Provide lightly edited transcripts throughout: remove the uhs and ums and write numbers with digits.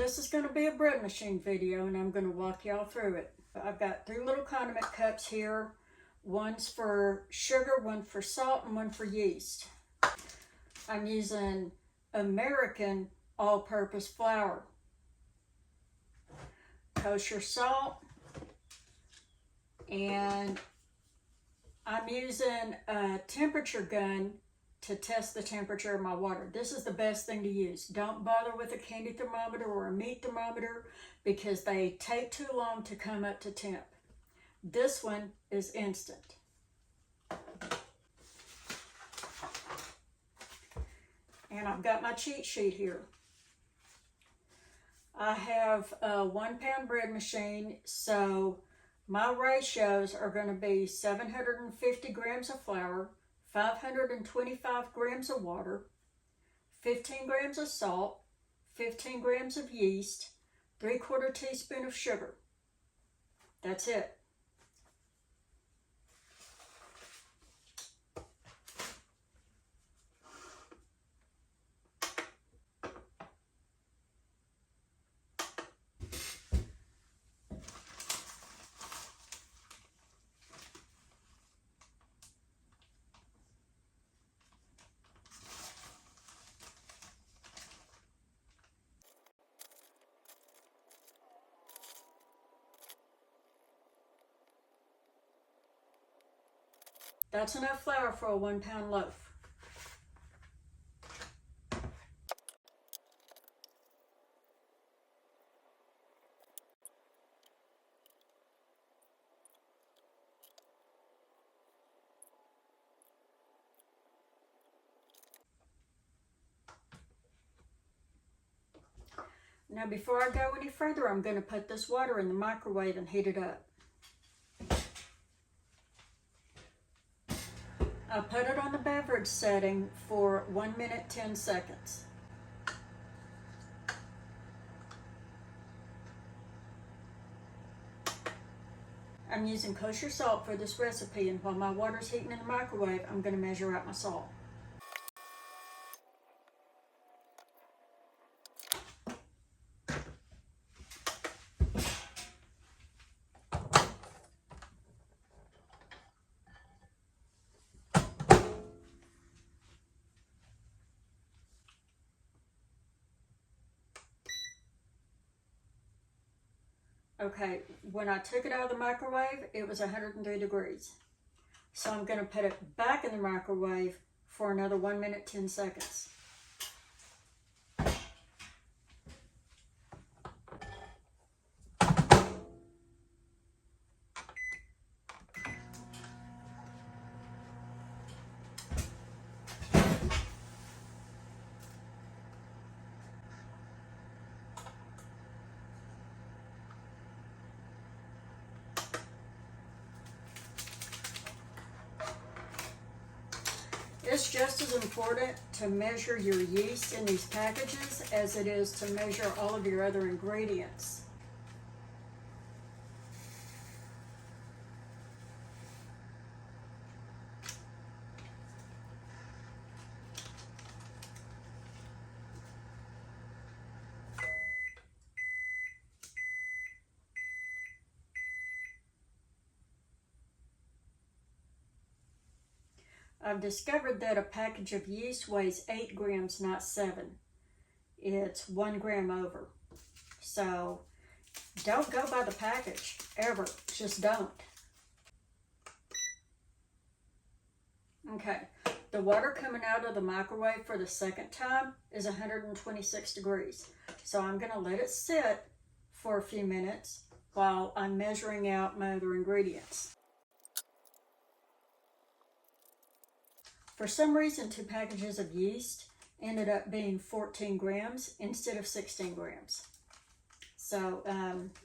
this is going to be a bread machine video, and I'm going to walk y'all through it. I've got 3 little condiment cups here. One's for sugar, one for salt, and one for yeast. I'm using American all-purpose flour, kosher salt, and I'm using a temperature gun to test the temperature of my water. This is the best thing to use. Don't bother with a candy thermometer or a meat thermometer because they take too long to come up to temp. This one is instant. And I've got my cheat sheet here. I have a 1 pound bread machine, so my ratios are going to be 750 grams of flour, 525 grams of water, 15 grams of salt, 15 grams of yeast, 3/4 teaspoon of sugar. That's it. That's enough flour for a 1 pound loaf. Now before I go any further, I'm going to put this water in the microwave and heat it up. I put it on the beverage setting for 1 minute 10 seconds. I'm using kosher salt for this recipe, and while my water's heating in the microwave, I'm going to measure out my salt. Okay, when I took it out of the microwave, it was 103 degrees. So I'm going to put it back in the microwave for another 1 minute 10 seconds. It's just as important to measure your yeast in these packages as it is to measure all of your other ingredients. I've discovered that a package of yeast weighs 8 grams, not 7. It's 1 gram over. So don't go by the package, ever. Just don't. Okay, the water coming out of the microwave for the second time is 126 degrees. So I'm going to let it sit for a few minutes while I'm measuring out my other ingredients. For some reason, 2 packages of yeast ended up being 14 grams instead of 16 grams. So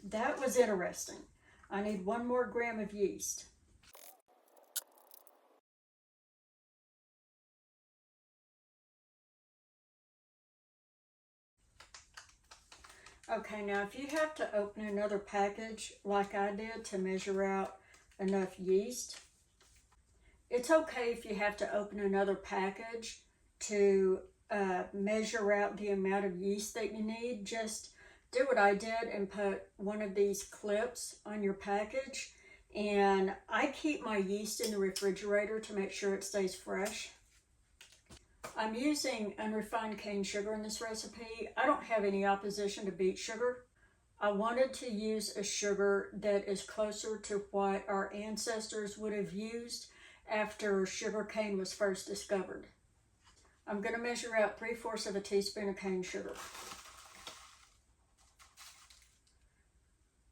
that was interesting. I need 1 more gram of yeast. Okay, now if you have to open another package like I did to measure out enough yeast, it's okay if you have to open another package to measure out the amount of yeast that you need. Just do what I did and put one of these clips on your package. And I keep my yeast in the refrigerator to make sure it stays fresh. I'm using unrefined cane sugar in this recipe. I don't have any opposition to beet sugar. I wanted to use a sugar that is closer to what our ancestors would have used after sugar cane was first discovered. I'm going to measure out 3/4 of a teaspoon of cane sugar.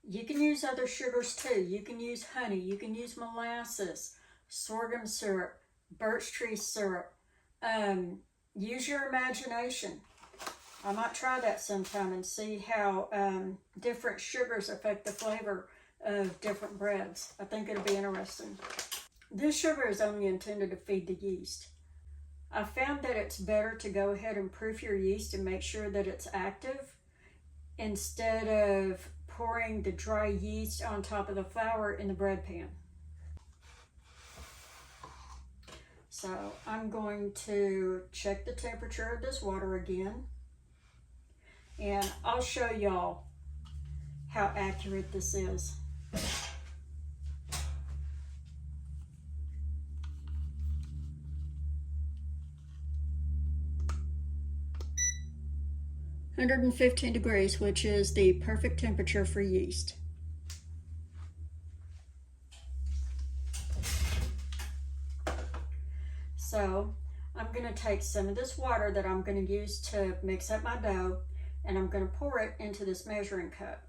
You can use other sugars too. You can use honey, you can use molasses, sorghum syrup, birch tree syrup. Use your imagination. I might try that sometime and see how different sugars affect the flavor of different breads. I think it'll be interesting. This sugar is only intended to feed the yeast. I found that it's better to go ahead and proof your yeast and make sure that it's active instead of pouring the dry yeast on top of the flour in the bread pan. So I'm going to check the temperature of this water again, and I'll show y'all how accurate this is. 115 degrees, which is the perfect temperature for yeast. So I'm going to take some of this water that I'm going to use to mix up my dough, and I'm going to pour it into this measuring cup.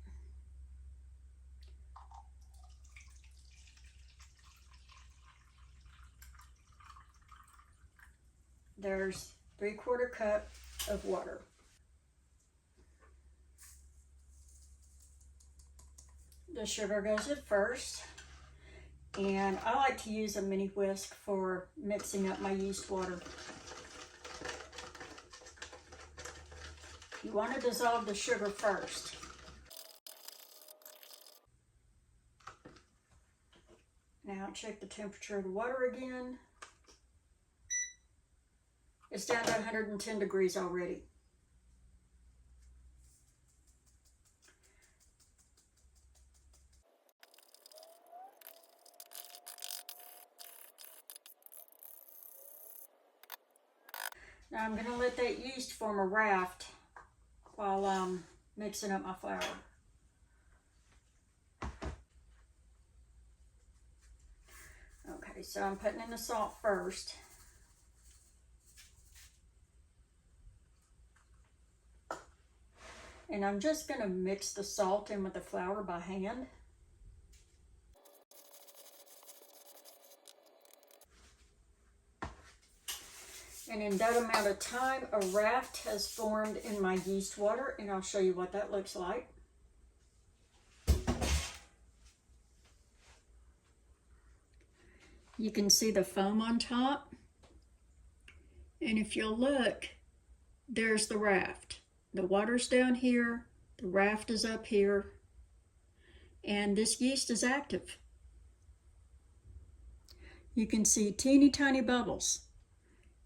There's 3/4 cup of water. The sugar goes at first, and I like to use a mini whisk for mixing up my yeast water. You want to dissolve the sugar first. Now check the temperature of the water again. It's down to 110 degrees already. Now I'm going to let that yeast form a raft while I'm mixing up my flour. Okay, so I'm putting in the salt first. And I'm just going to mix the salt in with the flour by hand. And in that amount of time, a raft has formed in my yeast water, and I'll show you what that looks like. You can see the foam on top. And if you'll look, there's the raft. The water's down here, the raft is up here, and this yeast is active. You can see teeny tiny bubbles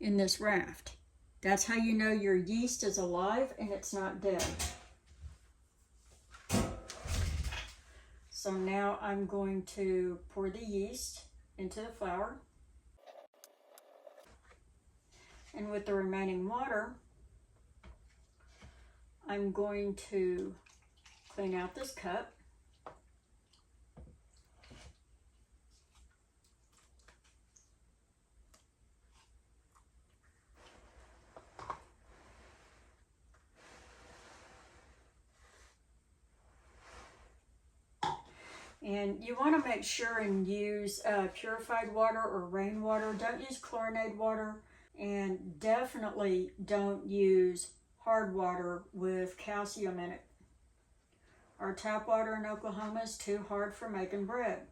in this raft. That's how you know your yeast is alive and it's not dead. So now I'm going to pour the yeast into the flour. And with the remaining water, I'm going to clean out this cup. And you want to make sure and use purified water or rainwater. Don't use chlorinated water, and definitely don't use hard water with calcium in it. Our tap water in Oklahoma is too hard for making bread.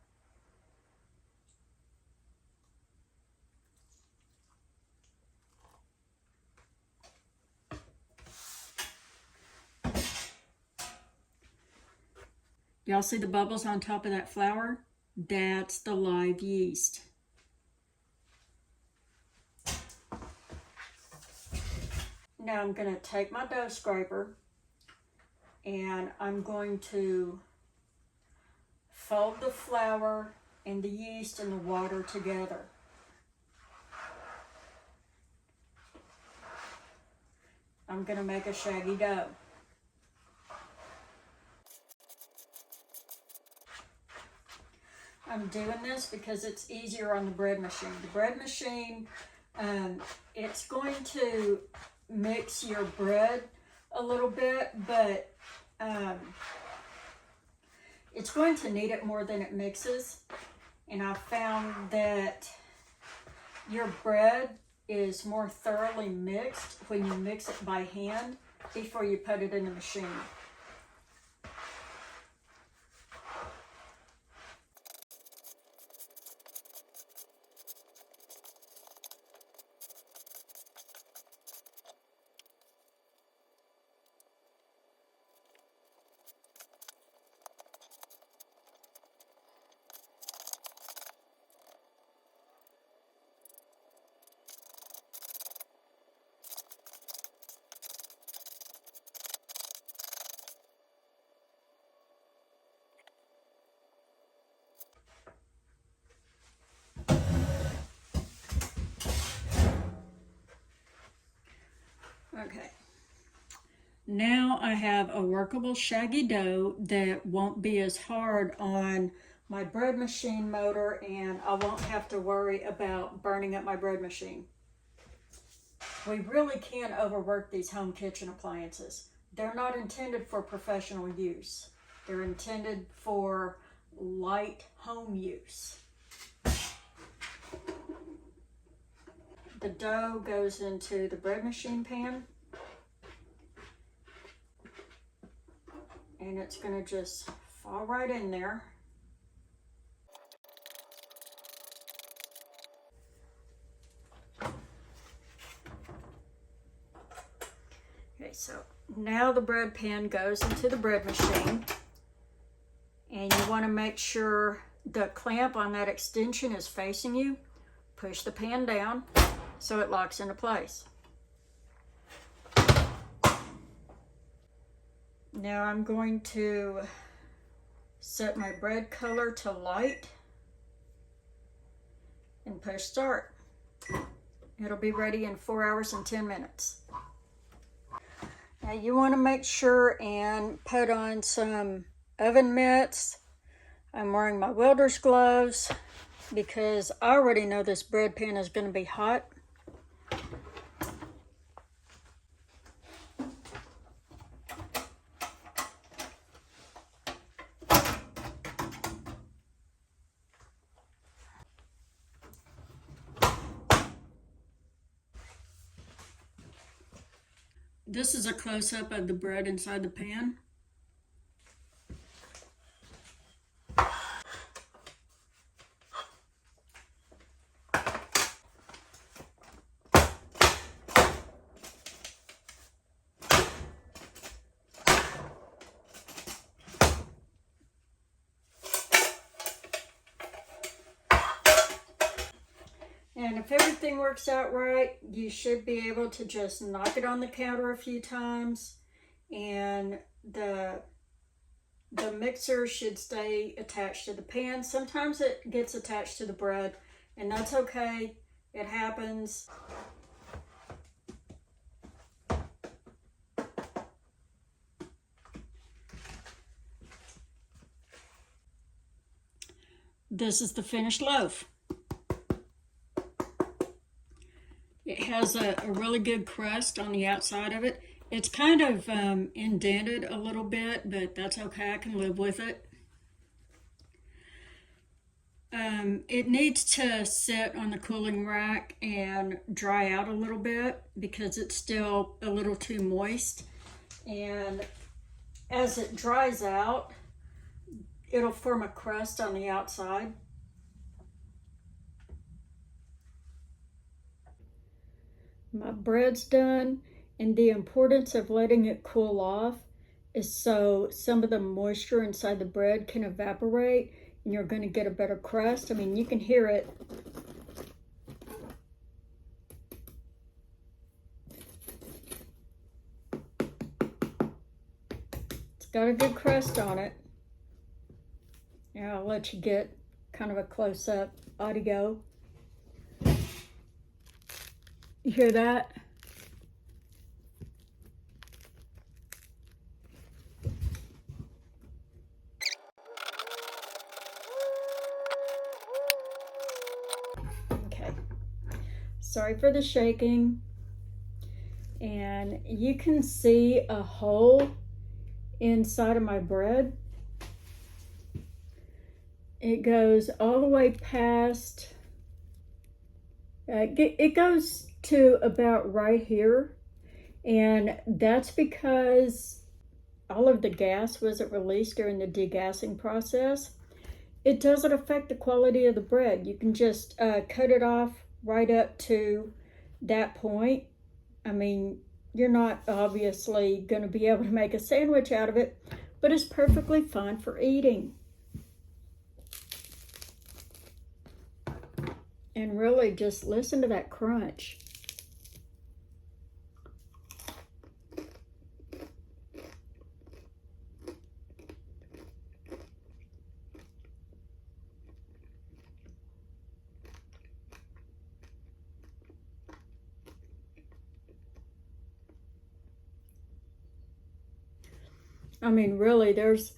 Y'all see the bubbles on top of that flour? That's the live yeast. Now I'm going to take my dough scraper and I'm going to fold the flour and the yeast and the water together. I'm going to make a shaggy dough. I'm doing this because it's easier on the bread machine. The bread machine, it's going to mix your bread a little bit, but it's going to knead it more than it mixes. And I found that your bread is more thoroughly mixed when you mix it by hand before you put it in the machine. Okay, now I have a workable shaggy dough that won't be as hard on my bread machine motor, and I won't have to worry about burning up my bread machine. We really can't overwork these home kitchen appliances. They're not intended for professional use. They're intended for light home use. The dough goes into the bread machine pan, and it's going to just fall right in there. Okay, so now the bread pan goes into the bread machine, and you want to make sure the clamp on that extension is facing you. Push the pan down so it locks into place. Now I'm going to set my bread color to light and push start. It'll be ready in 4 hours and 10 minutes. Now you want to make sure and put on some oven mitts. I'm wearing my welder's gloves because I already know this bread pan is going to be hot. This is a close-up of the bread inside the pan. And if everything works out right, you should be able to just knock it on the counter a few times, and the mixer should stay attached to the pan. Sometimes it gets attached to the bread, and that's okay. It happens. This is the finished loaf. It has a really good crust on the outside of it. It's kind of indented a little bit, but that's okay. I can live with it. It needs to sit on the cooling rack and dry out a little bit because it's still a little too moist. And as it dries out, it'll form a crust on the outside. My bread's done, and the importance of letting it cool off is so some of the moisture inside the bread can evaporate and you're going to get a better crust. I mean, you can hear it. got a good crust on it. Now I'll let you get kind of a close-up audio. You hear that? Okay. Sorry for the shaking. And you can see a hole inside of my bread. It goes all the way past, it goes to about right here. And that's because all of the gas wasn't released during the degassing process. It doesn't affect the quality of the bread. You can just cut it off right up to that point. I mean, you're not obviously going to be able to make a sandwich out of it, but it's perfectly fine for eating. And really just listen to that crunch. I mean, really, there's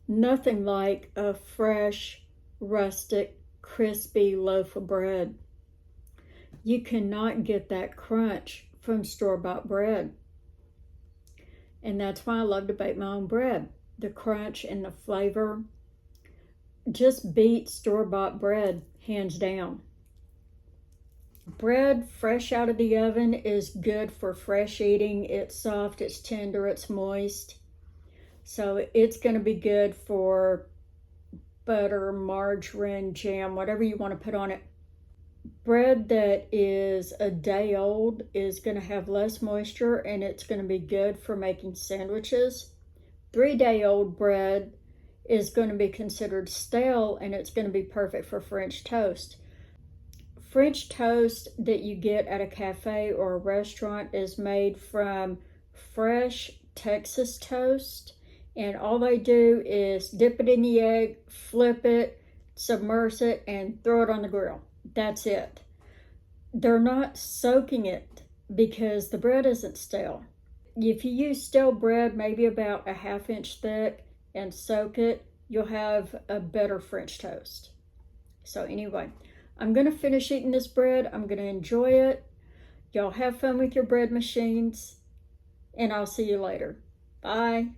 nothing like a fresh, rustic, crispy loaf of bread. You cannot get that crunch from store-bought bread. And that's why I love to bake my own bread. The crunch and the flavor just beat store-bought bread, hands down. Bread fresh out of the oven is good for fresh eating. It's soft, it's tender, it's moist. So it's going to be good for butter, margarine, jam, whatever you want to put on it. Bread that is a day old is going to have less moisture, and it's going to be good for making sandwiches. 3-day-old bread is going to be considered stale, and it's going to be perfect for French toast. French toast that you get at a cafe or a restaurant is made from fresh Texas toast. And all they do is dip it in the egg, flip it, submerge it, and throw it on the grill. That's it. They're not soaking it because the bread isn't stale. If you use stale bread, maybe about a 1/2 inch thick, and soak it, you'll have a better French toast. So anyway, I'm going to finish eating this bread. I'm going to enjoy it. Y'all have fun with your bread machines, and I'll see you later. Bye.